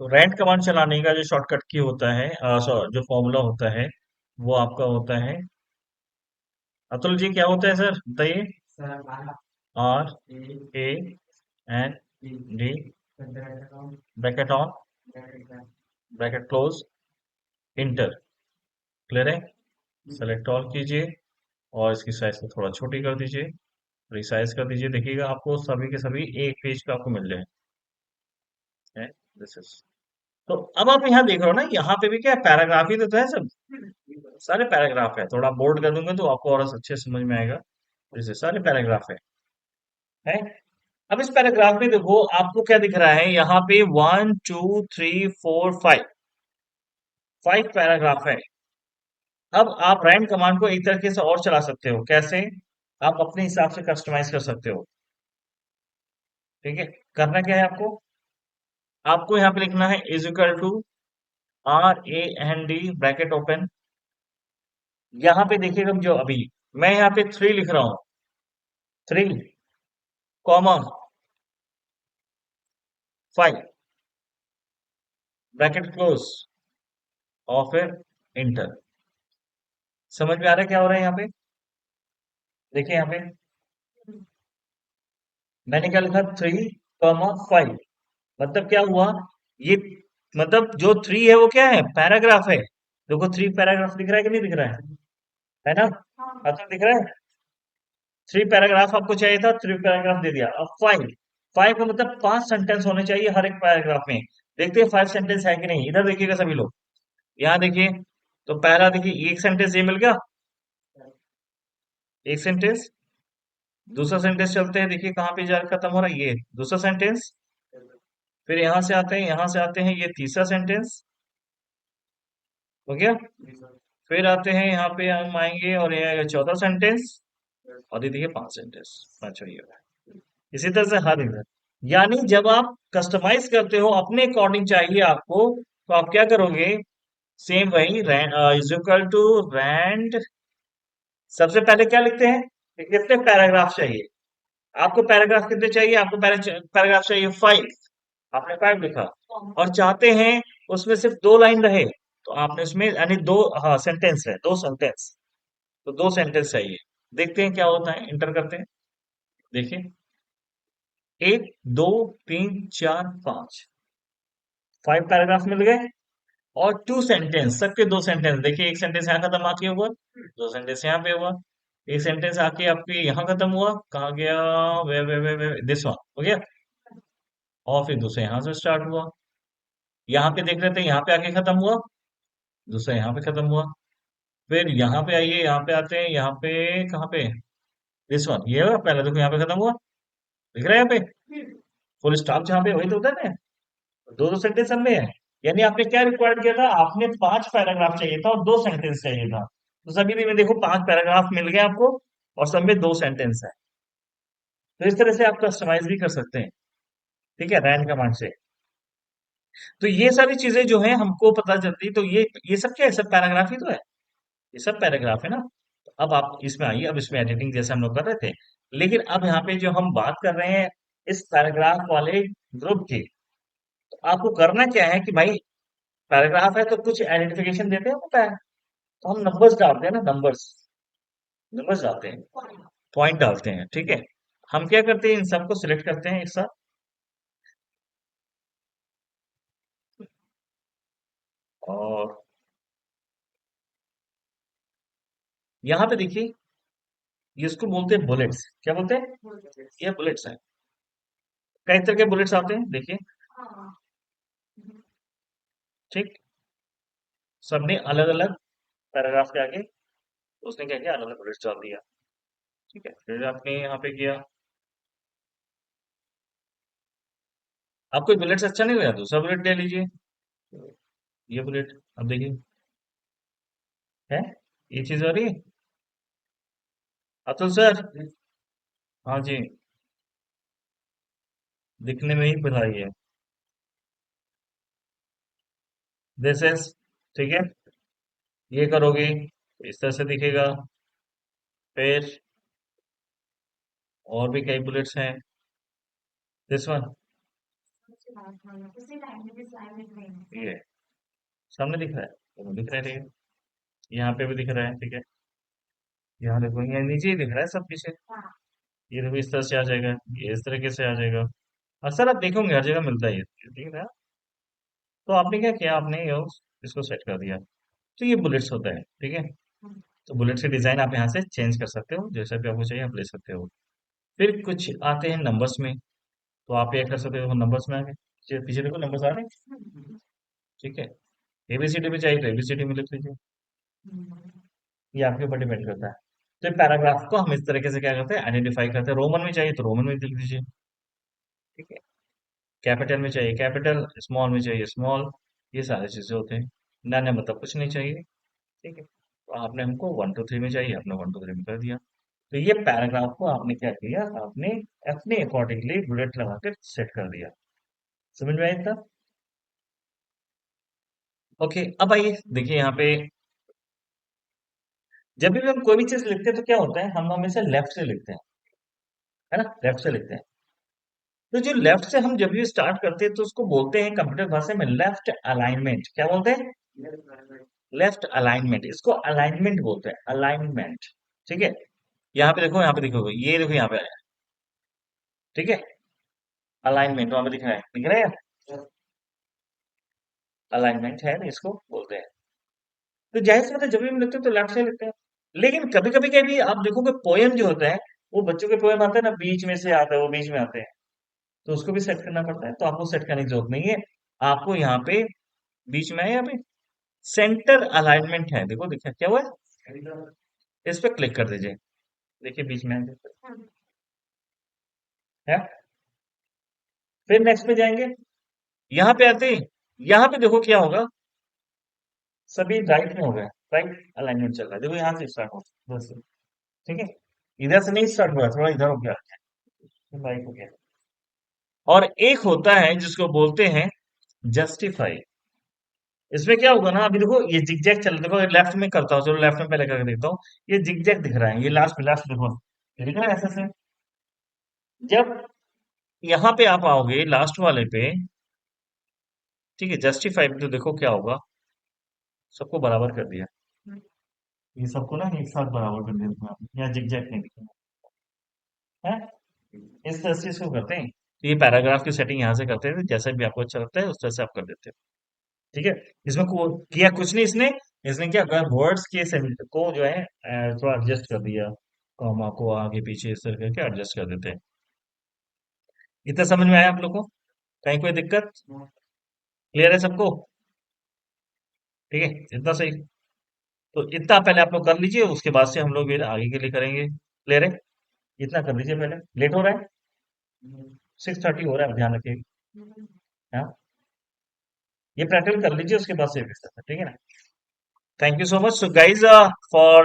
तो rant command चलाने का जो शॉर्टकट की होता है, जो फॉर्मूला होता है, वो आपका होता है। अतुल जी क्या होता है सर बताइए? R A N D, bracket on, bracket close, enter. Clear है? सेलेक्ट ऑल कीजिए और इसकी साइज को थोड़ा छोटी कर दीजिए, रिसाइज कर दीजिए। देखिएगा आपको सभी के सभी एक पेज पे आपको मिल रहे हैं। दिस इज, तो अब आप यहाँ देख रहे हो ना, यहाँ पे भी क्या है, पैराग्राफ ही तो है सब, सारे पैराग्राफ है। थोड़ा बोल्ड कर दूंगे तो आपको और अच्छे से समझ में आएगा। जैसे सारे पैराग्राफ है। अब इस पैराग्राफ में देखो आपको क्या दिख रहा है, यहाँ पे 1 2 3 4 5, 5 पैराग्राफ है। अब आप रैंड कमांड को एक तरीके से और चला सकते हो। कैसे? आप अपने हिसाब से कस्टमाइज कर सकते हो। ठीक है, करना क्या है आपको, आपको यहाँ पे लिखना है is equal to RAND, bracket open. यहाँ पे देखिएगा जो अभी मैं यहाँ पे 3 लिख रहा हूँ, 3 कॉमा 5, ब्रैकेट क्लोज और फिर इंटर। समझ में आ रहा है क्या हो रहा है यहाँ पे? देखिए यहाँ पे मैंने क्या लिखा, 3 कॉमा 5, मतलब क्या हुआ ये, मतलब जो 3 है वो क्या है, पैराग्राफ है। देखो 3 पैराग्राफ दिख रहा है कि नहीं दिख रहा है ना? अच्छा दिख रहा है। 3 पैराग्राफ आपको चाहिए था, 3 पैराग्राफ दे दिया। अब 5, 5 का मतलब 5 सेंटेंस होने चाहिए हर एक पैराग्राफ में। देखते हैं 5 सेंटेंस है कि नहीं, इधर देखिएगा सभी लोग, यहाँ देखिए। तो पहला देखिए एक सेंटेंस ये मिल गया, एक सेंटेंस। दूसरा सेंटेंस चलते हैं, देखिए कहाँ पे जाकर खत्म हो रहा है, ये दूसरा सेंटेंस। फिर यहां से आते हैं, यहां से आते हैं, ये तीसरा सेंटेंस हो गया। फिर आते हैं यहाँ पे, हम आएंगे और ये आएगा चौथा सेंटेंस। और ये देखिए 5 सेंटेंस, पांचवा ये होगा। इसी तरह से हर इधर, यानी जब आप कस्टमाइज करते हो अपने अकॉर्डिंग चाहिए आपको, तो आप क्या करोगे, सेम वही इज इक्वल टू रैंड। सबसे पहले क्या लिखते हैं कि कितने पैराग्राफ चाहिए आपको, पैराग्राफ कितने चाहिए आपको, पैराग्राफ चाहिए 5, आपने 5 लिखा। और चाहते हैं उसमें सिर्फ 2 लाइन रहे, तो आपने उसमें यानी दो, हाँ सेंटेंस है, 2 सेंटेंस, तो 2 सेंटेंस चाहिए। देखते हैं क्या होता है, इंटर करते हैं। देखिए 1 2 3 4 5, 5 पैराग्राफ मिल गए। और 2 सेंटेंस, सबके 2 सेंटेंस, देखिए एक सेंटेंस यहाँ खत्म आके हुआ, 2 सेंटेंस यहाँ पे हुआ, एक सेंटेंस आके आपके यहाँ खत्म हुआ, कहाँ गया, वे वे वे वे दिस वन हो गया। और फिर दूसरा यहाँ से स्टार्ट हुआ, यहाँ पे देख रहे थे, यहाँ पे आके खत्म हुआ, दूसरा यहाँ पे खत्म हुआ। फिर यहाँ पे आइए, यहाँ पे आते हैं, यहाँ पे कहाँ पे, दिस वन ये हुआ, पहले देखो यहाँ पे खत्म हुआ, दिख रहा है यहाँ पे फुल स्टॉप जहाँ पे, वही तो होता है ना, दो दो सेंटेंस सब में है। यानी आपने क्या रिक्वायर्ड किया था, आपने 5 पैराग्राफ चाहिए था और 2 सेंटेंस चाहिए था, तो सभी में देखो 5 पैराग्राफ मिल गए आपको, और सब में 2 सेंटेंस है। तो इस तरह से आप कस्टमाइज भी कर सकते हैं, ठीक है, रैन कमांड से। तो ये सारी चीजें जो है हमको पता चलती, तो ये सब क्या है, सब पैराग्राफ ही तो है, ये सब पैराग्राफ है ना। तो अब आप इसमें आइए, अब इसमें एडिटिंग जैसे हम लोग कर रहे थे, लेकिन अब यहाँ पे जो हम बात कर रहे हैं इस पैराग्राफ वाले ग्रुप की, तो आपको करना क्या है कि भाई पैराग्राफ है तो कुछ आइडेंटिफिकेशन देते हैं होता है, तो हम नंबर्स डालते हैं ना, नंबर्स, नंबर्स डालते हैं, पॉइंट डालते हैं, ठीक है। हम क्या करते हैं, इन सबको सिलेक्ट करते हैं एक साथ, और यहाँ पे देखिए, ये इसको बोलते हैं बुलेट्स, क्या बोलते हैं, ये बुलेट्स हैं। कई तरह के बुलेट्स आते हैं देखिए, ठीक, सबने अलग अलग पैराग्राफ के आगे उसने क्या किया, अलग अलग बुलेट्स डाल दिया, ठीक है। फिर आपने यहाँ पे किया, आपको बुलेट्स अच्छा नहीं लगा, दूसरा बुलेट ले लीजिए, ये बुलेट। अब देखिए है, ये चीज हो रही है, अतुल सर। हाँ जी, दिखने में ही बधाई है, दिस इज, ठीक है। ये करोगे तो इस तरह से दिखेगा। फिर और भी कई बुलेट्स हैं, दिस वन, ये सामने दिख रहा है, तो दिख रहा है, ठीक है। यहाँ पे भी दिख रहा है, ठीक है। यहाँ देखो, यहाँ नीचे ही दिख रहा है सब पीछे। ये देखो इस तरह से आ जाएगा, ये इस तरीके से आ जाएगा। अक्सर आप देखोगे हर जगह मिलता है ये, ठीक है ना। तो आपने क्या किया, आपने ये इसको सेट कर दिया। तो ये बुलेट्स होता है, ठीक है। तो बुलेट से डिजाइन आप यहाँ से चेंज कर सकते हो, जैसा भी आपको चाहिए आप ले सकते हो। फिर कुछ आते हैं नंबर्स में, तो आप ये कर सकते हो नंबर्स में आके पीछे पीछे देखो नंबर्स आ रहे हैं, ठीक है। एबीसीडी में चाहिए तो एबीसीडी में लिख लीजिए, ये आपके ऊपर डिपेंड करता है। तो पैराग्राफ को हम इस तरीके से क्या करते हैं, आइडेंटिफाई करते हैं। रोमन में चाहिए तो रोमन में लिख दीजिए, ठीक है। कैपिटल में चाहिए कैपिटल, स्मॉल में चाहिए स्मॉल, ये सारी चीजें होते हैं। ना मतलब कुछ नहीं चाहिए, ठीक है। तो आपने हमको 1 2 3 में चाहिए, आपने 1 2 3 में कर दिया। तो ये पैराग्राफ को आपने क्या किया, आपने अपने अकॉर्डिंगली बुलेट लगा के सेट कर दिया। समझ में आया था। ओके, अब आइए देखिए यहाँ पे, जब भी हम कोई भी चीज लिखते हैं तो क्या होता है, हम हमेशा लेफ्ट से लिखते हैं, है ना, लेफ्ट से लिखते हैं। तो जो लेफ्ट से हम जब भी स्टार्ट करते हैं तो उसको बोलते हैं कंप्यूटर भाषा में लेफ्ट अलाइनमेंट। क्या बोलते हैं, लेफ्ट अलाइनमेंट। इसको अलाइनमेंट बोलते हैं, अलाइनमेंट, ठीक है। यहाँ पे देखो, ये देखो यहाँ पे आया, ठीक है। अलाइनमेंट वहां पे दिख रहा है, अलाइनमेंट है, इसको बोलते हैं। तो जाहिर सी बात है जब भी हम लिखते हैं तो लेफ्ट से लिखते हैं। लेकिन कभी कभी कभी आप देखोगे पोएम जो होता है, वो बच्चों के पोएम आते हैं ना, बीच में से आता है, वो बीच में आते हैं, तो उसको भी सेट करना पड़ता है। तो आपको सेट करने की जरूरत नहीं है, आपको यहाँ पे बीच में है, यहाँ पे सेंटर अलाइनमेंट है, देखो देखिए क्या हुआ है, इस पे क्लिक कर दीजिए, देखिए बीच में है। फिर नेक्स्ट पे जाएंगे, यहाँ पे आते हैं, यहाँ पे देखो क्या होगा, सभी राइट में हो गए, राइट अलाइनमेंट चल रहा है। देखो यहाँ से स्टार्ट हो, बस, ठीक है। इधर से नहीं स्टार्ट हुआ, थोड़ा इधर हो गया, राइट हो गया। और एक होता है जिसको बोलते हैं जस्टिफाई। इसमें क्या होगा ना, अभी देखो ये जिगजैग चल, देखो लेफ्ट में करता हूँ, चलो लेफ्ट में पहले करके देखता हूँ। ये जिगजैग दिख रहा है, ये लास्ट में, लास्ट देखो, ये दिख रहा है ऐसे से। जब यहाँ पे आप आओगे लास्ट वाले पे, ठीक है, जस्टिफाई में, तो देखो क्या होगा, सबको बराबर कर दिया। ये सबको ना एक साथ बराबर कर दिया इसमें, यहाँ जिगजैग नहीं दिखेगा, है। इस तरह से इसको करते हैं। तो ये पैराग्राफ की सेटिंग यहाँ से करते हैं, जैसा भी आपको अच्छा लगता है उस तरह से आप कर देते हो, ठीक है। इसमें किया कुछ नहीं इसने, इसने क्या किया, वर्ड्स के को जो है थोड़ा एडजस्ट कर दिया, कॉमा को आगे पीछे इस तरह करके एडजस्ट कर देते हैं। इतना समझ में आया आप लोग को, कहीं कोई दिक्कत, क्लियर है सबको, ठीक है, इतना सही। तो इतना पहले आप लोग कर लीजिए, उसके बाद से हम लोग फिर आगे के लिए करेंगे, क्लियर है। इतना कर लीजिए पहले, लेट हो रहा है, 6:30 हो रहा है, ध्यान रखिए। हाँ, ये प्रैक्टिकल कर लीजिए, उसके बाद से फिर करते हैं, ठीक है ना। Thank you so much, so guys, for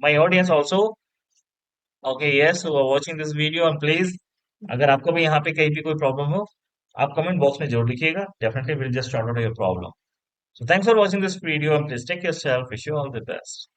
my audience also, okay, yes, who are watching this video, and please, अगर आपको भी यहाँ पे कहीं भी कोई प्रॉब्लम हो, आप कमेंट बॉक्स में जरूर लिखिएगा, definitely we'll just sort out your problem. So thanks for watching this video, and please take care of yourself, wish you all the best.